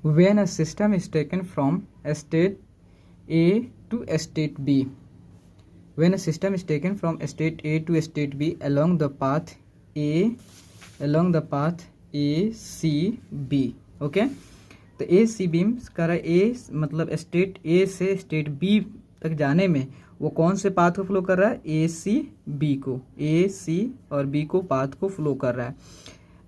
When a system is taken from a state A to a state B, when a system is taken from a state A to a state B along the path A C B, okay. तो ए C B कह रहा है ए मतलब state A से state B तक जाने में वो कौन से पाथ को फ्लो कर रहा है, ए सी बी को, ए सी और बी को पाथ को फ्लो कर रहा है।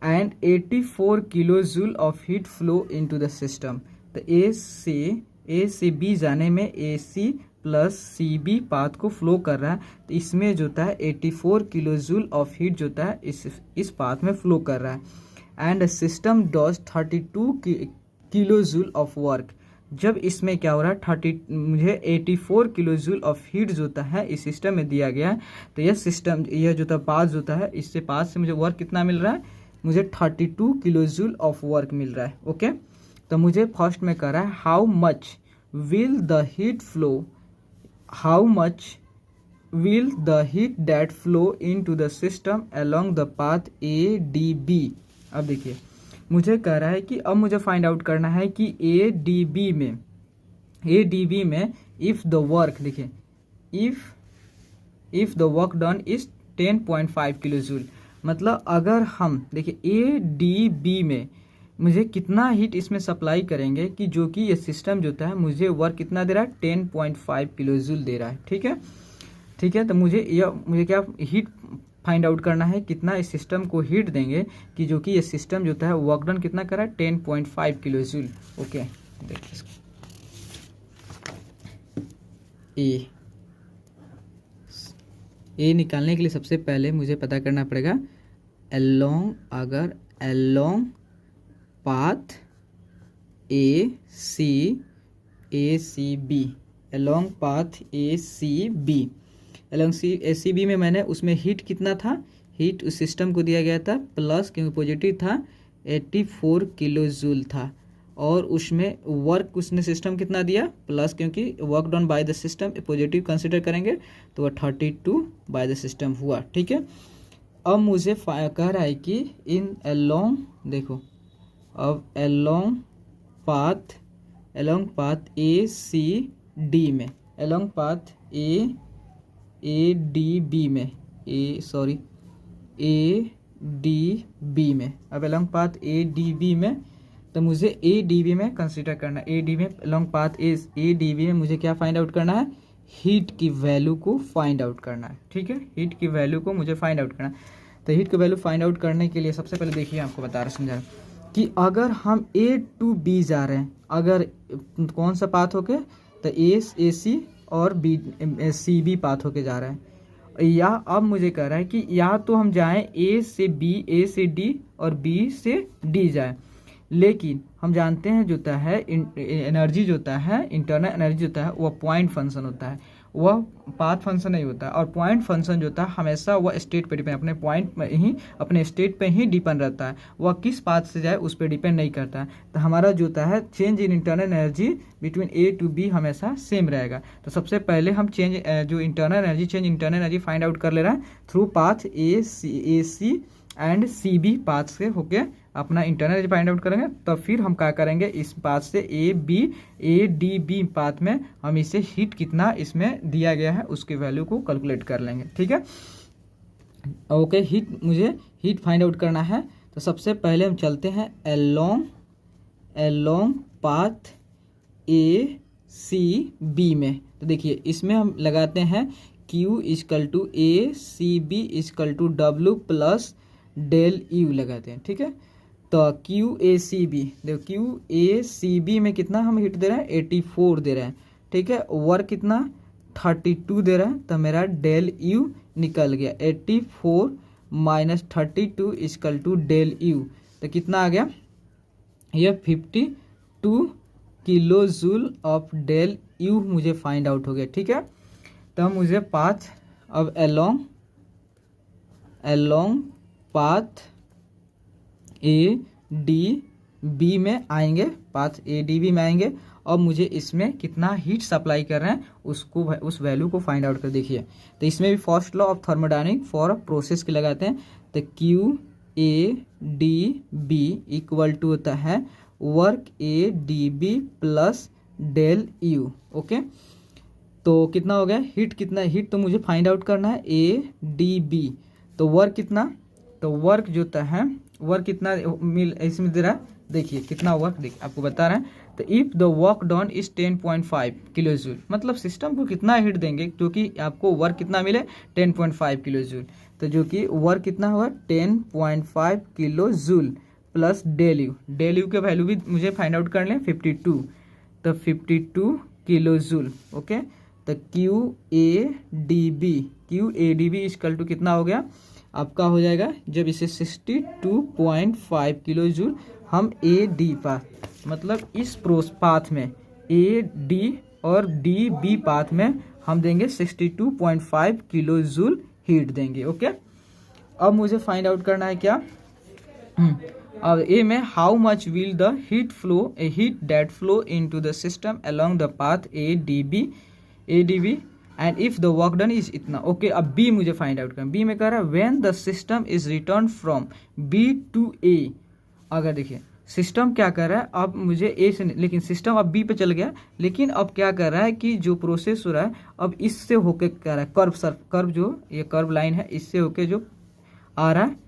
And 84 kilo joule of heat flow into the system. तो ए से बी जाने में A C plus C B path को फ्लो कर रहा है। तो इसमें जो होता है 84 किलो जूल ऑफ हीट जो होता है इस पाथ में फ्लो कर रहा है। And system does 32 kilo joule of work. जब इसमें क्या हो रहा है मुझे 84 किलो जूल ऑफ हीट जो होता है इस सिस्टम में दिया गया है। तो यह सिस्टम यह जो पाथ जो होता है इससे पाथ से मुझे वर्क कितना मिल रहा है, मुझे 32 किलो जूल ऑफ वर्क मिल रहा है, ओके। तो मुझे फर्स्ट में कह रहा है how much will the heat flow, how much will the heat that flow into the system along the path A D B. अब देखिए मुझे कह रहा है कि अब मुझे फाइंड आउट करना है कि ए डी बी में इफ द वर्क, देखिए if the work done is 10.5 kilo joule, मतलब अगर हम देखिए ए डी बी में मुझे कितना हीट इसमें सप्लाई करेंगे कि जो कि ये सिस्टम जो होता है मुझे वर्क कितना दे रहा है, 10.5 किलो जूल दे रहा है, ठीक है। तो मुझे क्या हीट फाइंड आउट करना है, कितना इस सिस्टम को हीट देंगे कि जो कि ये सिस्टम जो होता है वर्क डन कितना कर रहा है, 10.5 किलो जूल, ओके। देखिए इसको ए निकालने के लिए सबसे पहले मुझे पता करना पड़ेगा along path A C B, along path A C B, along A C B में मैंने उसमें हीट कितना था, हीट उस सिस्टम को दिया गया था प्लस क्योंकि पॉजिटिव था 84 किलो जूल था, और उसमें वर्क उसने सिस्टम कितना दिया प्लस क्योंकि work done by the system positive consider करेंगे तो वह 32 बाय द सिस्टम हुआ, ठीक है। अब मुझे कह रहा है कि इन अलोंग, देखो अब along path A C D में, along path A D B में, ए डी बी में, अब along path A D B में, तो मुझे ए डी बी में कंसीडर करना है, ए डी में along path A D B में मुझे क्या फाइंड आउट करना है, हीट की वैल्यू को फाइंड आउट करना है, ठीक है। हीट की वैल्यू को मुझे फाइंड आउट करना है। तो हीट की वैल्यू फाइंड आउट करने के लिए सबसे पहले देखिए आपको बता रहा समझा रहा कि अगर हम ए टू बी जा रहे हैं, अगर कौन सा पाथ होके, तो ए सी और बी सी बी पाथ होके जा रहे हैं, या अब मुझे कह रहा है कि या तो हम जाएं ए से बी, ए से डी और बी से डी जाएं, लेकिन हम जानते हैं जो होता है एनर्जी जो होता है, इंटरनल एनर्जी होता है वह पॉइंट फंक्शन होता है, वह पाथ फंक्शन नहीं होता है। और पॉइंट फंक्शन जो होता है हमेशा वह स्टेट पे डिपेंड, अपने पॉइंट में ही, अपने स्टेट पे ही डिपेंड रहता है, वह किस पाथ से जाए उस पर डिपेंड नहीं करता है। तो हमारा जो होता है change in internal energy between A to B हमेशा सेम रहेगा। तो सबसे पहले हम इंटरनल एनर्जी फाइंड आउट कर ले रहा है through path A C and C B path से होके अपना इंटरनल एनर्जी फाइंड आउट करेंगे। तो फिर हम क्या करेंगे, इस पाथ से ए डी बी पाथ में हम इसे हीट कितना इसमें दिया गया है उसकी वैल्यू को कैलकुलेट कर लेंगे, ठीक है, ओके। मुझे हीट फाइंड आउट करना है। तो सबसे पहले हम चलते हैं along path A C B में। तो देखिए इसमें हम लगाते हैं Q equal to A C B equal to W plus del U लगाते हैं, ठीक है। तो क्यू ए सी बी, देखो क्यू ए सी बी में कितना हम हीट दे रहे हैं, 84 दे रहे हैं, ठीक है। वर्क कितना 32 दे रहा है, तो मेरा डेल यू निकल गया 84 minus 32 equal to del U, तो कितना आ गया, यह 52 kilo joule of del U मुझे फाइंड आउट हो गया, ठीक है। तो मुझे पाथ अब along path A D B में आएंगे, पाथ ए डी बी में आएंगे। अब मुझे इसमें कितना हीट सप्लाई कर रहे हैं उस वैल्यू को फाइंड आउट कर देखिए। तो इसमें भी first law of thermodynamic for process के लगाते हैं। तो Q A D B equal to होता है work A D B plus del U. Okay, तो कितना हो गया हीट, कितना हीट तो मुझे फाइंड आउट करना है ए डी बी। तो वर्क कितना, तो वर्क जो है वर्क कितना मिल इसमें दे रहा है, देखिए कितना वर्क देखिए आपको बता रहा है। तो if the work done is 10.5 kilo joule, मतलब सिस्टम को कितना हीट देंगे जो कि आपको वर्क कितना मिले 10.5 किलो जूल। तो जो कि वर्क कितना हुआ 10.5 kilo joule plus del U के वैल्यू भी मुझे फाइंड आउट कर लें 52, तो 52 किलो जूल। ओके, तो Q A D B equal to कितना हो गया आपका, हो जाएगा जब इसे 62.5 किलो जूल हम ए डी पाथ, मतलब इस पाथ में ए डी और डी बी पाथ में हम देंगे 62.5 किलो जूल हीट देंगे। ओके, अब मुझे फाइंड आउट करना है क्या, अब ए में how much will the heat flow, a heat that flow into the system along the path A D B and if the work done is इतना। Okay, अब बी मुझे फाइंड आउट करना, B में कह रहा है when the system is return from B to A. अगर देखिए सिस्टम क्या कर रहा है, अब मुझे ए से, लेकिन सिस्टम अब बी पे चल गया, लेकिन अब क्या कर रहा है कि जो प्रोसेस हो रहा है अब इससे होके कर रहा है, कर्व जो ये कर्व लाइन है इससे होके जो आ रहा है,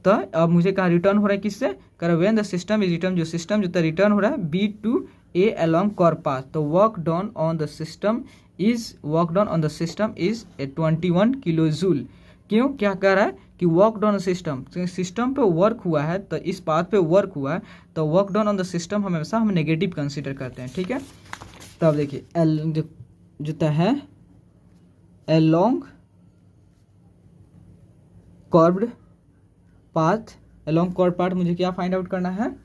तो अब मुझे कहा रिटर्न हो रहा है किससे, कर when the system is return, जो सिस्टम जो रिटर्न हो रहा है B to A along curve path, तो work done on the system is 21 kilo joule. क्यों, क्या कह रहा है कि वर्क डन सिस्टम पे वर्क हुआ है, तो इस पाथ पे वर्क हुआ है, तो work done on the system हमेशा हम नेगेटिव कंसीडर करते हैं। ठीक है, तब देखिए एल जो है along curved path, along curve path मुझे क्या फाइंड आउट करना है,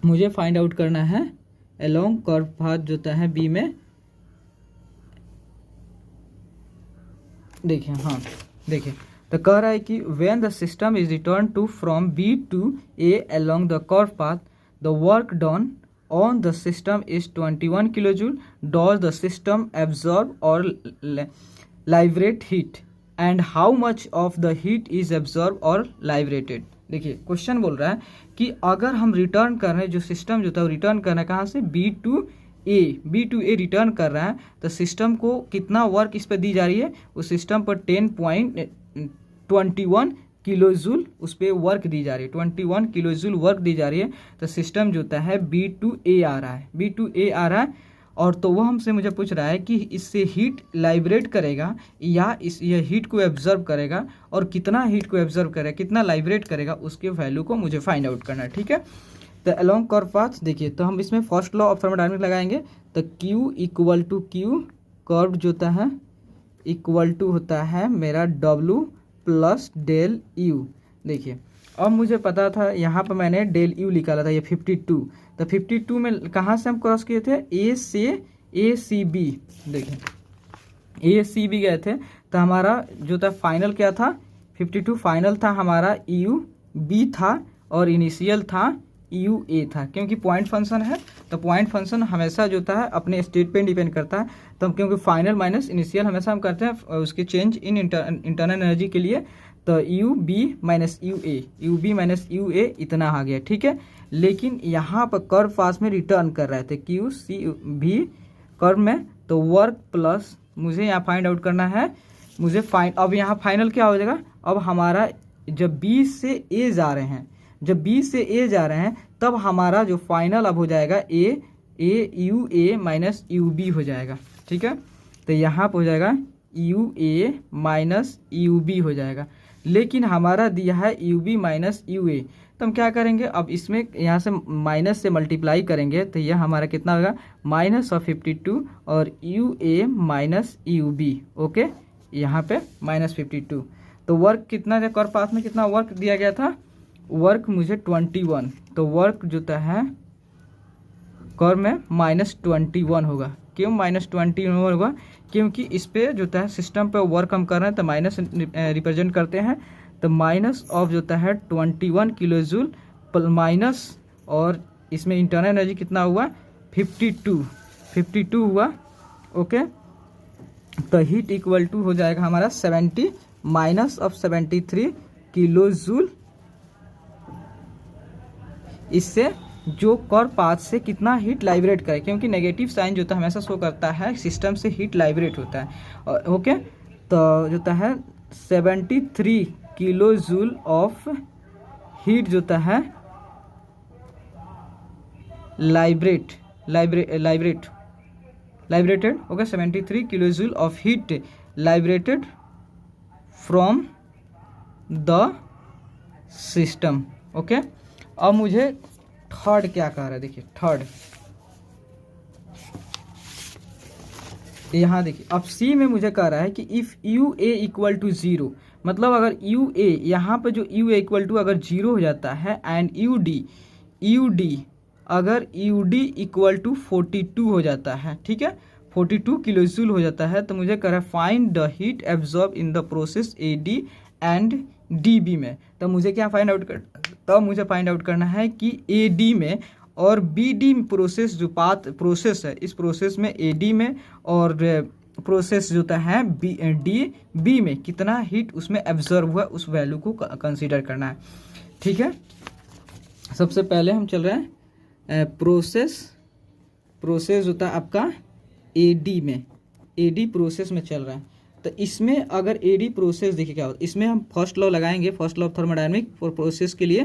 मुझे फाइंड आउट करना है अलोंग कर्व पाथ जो है बी में। देखिए हाँ देखिए, तो कह रहा है कि when the system is return to from B to A along the curve path, the work done on the system is 21 kilo joule, does the system absorb or liberate heat and how much of the heat is absorb or liberated. देखिए question बोल रहा है कि अगर हम return कर रहे हैं, जो सिस्टम जो था वो रिटर्न कर रहा है कहाँ से, बी टू ए रिटर्न कर रहा है, तो सिस्टम को कितना वर्क इस पर दी जा रही है, उस सिस्टम पर 10.21 किलो जूल उस पर वर्क दी जा रही है, 21 किलो जूल वर्क दी जा रही है। तो सिस्टम जो है बी टू ए आ रहा है, और तो वो हमसे मुझे पूछ रहा है कि इससे हीट लाइब्रेट करेगा या यह हीट को एब्जर्व करेगा, और कितना हीट को एब्जर्व करेगा, कितना लाइब्रेट करेगा, उसके वैल्यू को मुझे फाइंड आउट करना है। ठीक है, तो अलोंग कर्व पाथ देखिए, तो हम इसमें फर्स्ट लॉ ऑफ थर्मोडायनामिक्स लगाएंगे, तो Q equal to Q curve जो होता है इक्वल टू होता है मेरा W प्लस डेल यू। देखिए अब मुझे पता था, यहाँ पर मैंने डेल यू निकाला था, ये 52, तो 52 में कहाँ से हम क्रॉस किए थे, ए से ए सी बी। देखिए ए सी बी गए थे, तो हमारा जो था फाइनल क्या था, 52 फाइनल था हमारा, यू बी था और इनिशियल था यू ए था। क्योंकि पॉइंट फंक्शन है, तो पॉइंट फंक्शन हमेशा जो है अपने स्टेट पे डिपेंड करता है, तो हम क्योंकि फाइनल माइनस इनिशियल हमेशा हम करते हैं उसके चेंज इन इंटरनल एनर्जी के लिए, तो यू बी माइनस यू ए इतना आ गया। ठीक है, लेकिन यहाँ पर कर्व पाथ में रिटर्न कर रहे थे क्यू सी भी कर्व में, तो वर्क प्लस मुझे यहाँ फाइंड आउट करना है, मुझे अब यहाँ फाइनल क्या हो जाएगा, अब हमारा जब बी से ए जा रहे हैं, तब हमारा जो फाइनल अब हो जाएगा A U A minus U B हो जाएगा। ठीक है, तो यहाँ पर हो जाएगा U A minus U B हो जाएगा, लेकिन हमारा दिया है U B minus U A, तो हम क्या करेंगे, अब इसमें यहाँ से माइनस से मल्टीप्लाई करेंगे, तो यह हमारा कितना होगा माइनस ऑफ 52 और U A minus U B. Okay, यहाँ पे माइनस 52, तो वर्क कितना था, कर्व पाथ में कितना वर्क दिया गया था, वर्क मुझे 21, तो वर्क जो है कर्व में -21 होगा। क्यों -21 होगा, क्योंकि इस पे जो है सिस्टम पे वर्क हम कर रहे हैं, तो माइनस रिप्रेजेंट करते हैं, तो माइनस ऑफ जो है 21 किलो जूल माइनस, और इसमें इंटरनल एनर्जी कितना हुआ 52 हुआ। ओके, तो हीट इक्वल टू हो जाएगा हमारा 70 माइनस ऑफ 73 किलो जूल इससे जो कर पाथ से कितना हीट लाइब्रेट करे, क्योंकि नेगेटिव साइन जो होता है हमेशा शो करता है सिस्टम से हीट लाइब्रेट होता है। और ओके, तो जो होता है 73 किलो जूल ऑफ हीट जो होता है liberated okay, 73 kilo joule of heat liberated from the system. Okay, अब मुझे थर्ड क्या कह रहा है, देखिए थर्ड यहाँ देखिए, अब सी में मुझे कह रहा है कि if U A equal to 0, मतलब अगर यू ए यहाँ पर जो यू ए इक्वल टू अगर 0 हो जाता है एंड यू डी अगर यू डी इक्वल टू 42 हो जाता है, ठीक है, 42 किलो जूल हो जाता है, तो मुझे कह रहा है find the heat absorb in the process A D and D B में। तो मुझे क्या फाइंड आउट करना है कि ए डी में और बी डी प्रोसेस जो प्रोसेस है, इस प्रोसेस में ए डी में और प्रोसेस जो होता है बी में कितना हीट उसमें एब्जॉर्ब हुआ, उस वैल्यू को कंसीडर करना है। ठीक है, सबसे पहले हम चल रहे हैं प्रोसेस होता है आपका एडी में, एडी प्रोसेस में चल रहा है। तो इसमें अगर एडी प्रोसेस देखिए क्या होता है, इसमें हम फर्स्ट लॉ लगाएंगे, first law of thermodynamic for process के लिए।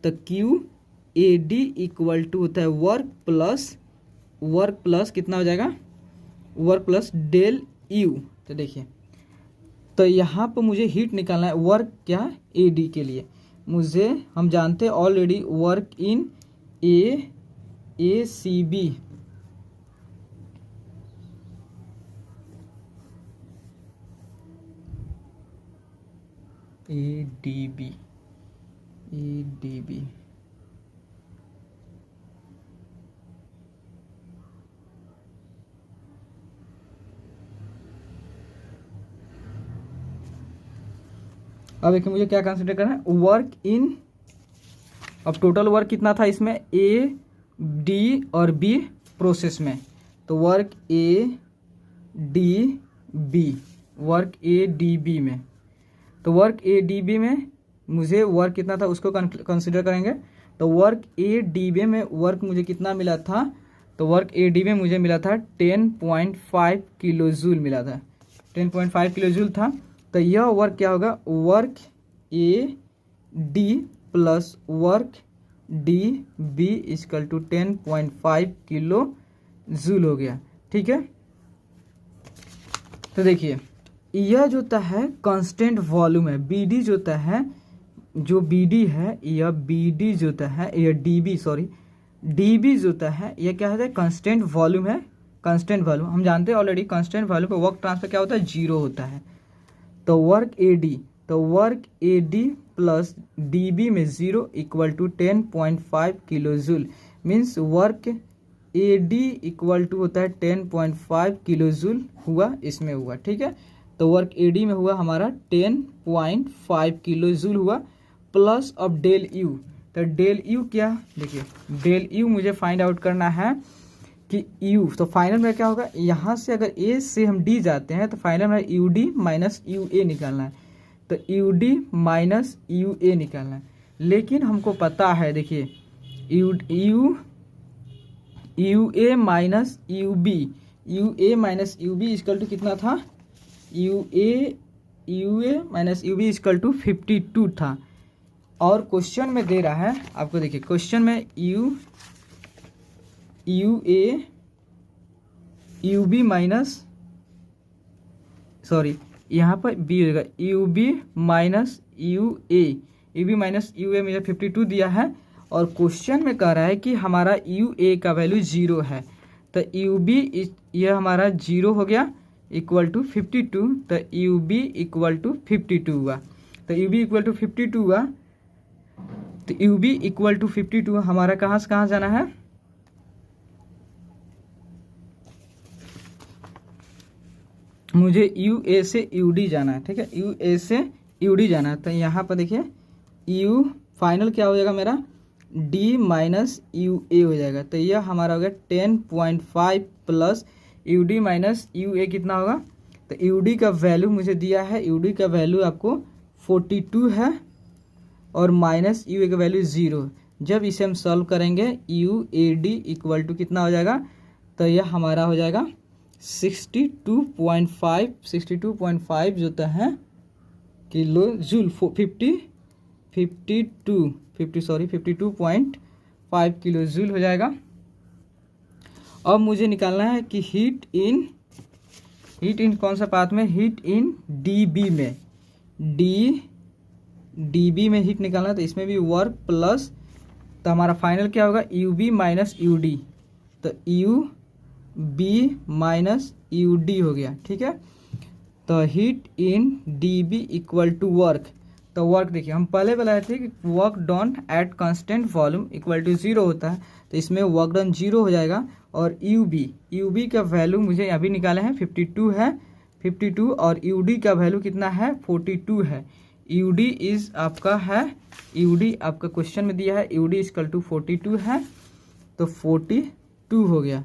तो Q A D equal to होता है वर्क प्लस कितना हो जाएगा, वर्क प्लस डेल यू। तो देखिए, तो यहाँ पर मुझे हीट निकालना है, वर्क क्या ए डी के लिए मुझे, हम जानते हैं already work in A C B A D B अब देखिए मुझे क्या कंसिडर करना है, वर्क इन, अब टोटल वर्क कितना था इसमें ए डी और बी प्रोसेस में, तो work A D B, work A D B में, तो वर्क ए डी बी में मुझे वर्क कितना था उसको कंसिडर करेंगे। तो वर्क ए डी बी में वर्क मुझे कितना मिला था, तो वर्क ए डी बी में मुझे मिला था 10.5 किलो जूल मिला था, 10.5 किलो जूल था। तो यह वर्क क्या होगा, work A D plus work D B equal to 10.5 kilo joule हो गया। ठीक है, तो देखिए यह जो होता है कांस्टेंट वॉल्यूम है, बी डी जो होता है, जो बी डी है, यह बी डी जो होता है, यह डी बी जो होता है, यह क्या होता है कांस्टेंट वॉल्यूम है। कांस्टेंट वॉल्यूम हम जानते हैं ऑलरेडी, कांस्टेंट वॉल्यूम पे वर्क ट्रांसफर क्या होता है, 0 होता है। तो work A D plus D B में 0 equal to 10.5 kilo joule, means work A D equal to होता है 10.5 किलो जूल हुआ, इसमें हुआ। ठीक है, तो वर्क ए डी में हुआ हमारा 10.5 किलो जूल हुआ, प्लस अब डेल यू। तो डेल यू क्या, देखिए डेल यू मुझे फाइंड आउट करना है कि यू, तो फाइनल में क्या होगा, यहाँ से अगर ए से हम डी जाते हैं तो फाइनल में U D minus U A निकालना है, तो U D minus U A निकालना है। लेकिन हमको पता है, देखिए U A minus U B equal to कितना था, U A minus U B equal to 52 था। और क्वेश्चन में दे रहा है आपको, देखिए क्वेश्चन में U A U B minus, sorry यहाँ पर बी होगा, U B minus U A मुझे 52 दिया है। और क्वेश्चन में कह रहा है कि हमारा यू ए का वैल्यू 0 है, तो यू बी यह हमारा 0 हो गया इक्वल टू 52, तो यू बी इक्वल टू 52 हुआ। तो यू बी इक्वल टू 52 हुआ, तो यू बी इक्वल टू 52 हमारा कहाँ से कहाँ जाना है, मुझे यू ए से यू डी जाना है। ठीक है, यू ए से यू डी जाना है। तो यहाँ पर देखिए यू फाइनल क्या हो जाएगा मेरा, डी माइनस यू ए हो जाएगा। तो यह हमारा हो गया 10.5 plus U D minus U A कितना होगा, तो यू डी का वैल्यू मुझे दिया है, यू डी का वैल्यू आपको 42 है और माइनस यू ए का वैल्यू 0। जब इसे हम सॉल्व करेंगे UAD इक्वल टू कितना हो जाएगा, तो यह हमारा हो जाएगा 62.5 जो होता है किलो जूल 52.5 किलो जूल हो जाएगा। अब मुझे निकालना है कि हीट इन कौन सा पाथ में, हीट इन DB में, DB में हीट निकालना है, तो इसमें भी वर्क प्लस, तो हमारा फाइनल क्या होगा UB माइनस UD, तो UB माइनस UD हो गया। ठीक है, तो heat in DB equal to work, तो वर्क देखिए हम पहले बताए थे कि work done at constant volume equal to 0 होता है, तो इसमें वर्क डन 0 हो जाएगा। और UB का वैल्यू मुझे अभी निकाले हैं 52 है, 52, और UD का वैल्यू कितना है 42 है। UD इज आपका है, UD आपका क्वेश्चन में दिया है UD इक्वल टू 42 है, तो 42 हो गया।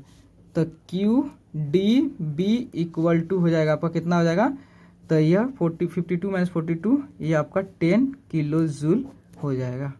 तो QDB इक्वल टू हो जाएगा आपका कितना हो जाएगा, तो यह 52 माइनस 42 ये आपका 10 किलो जूल हो जाएगा।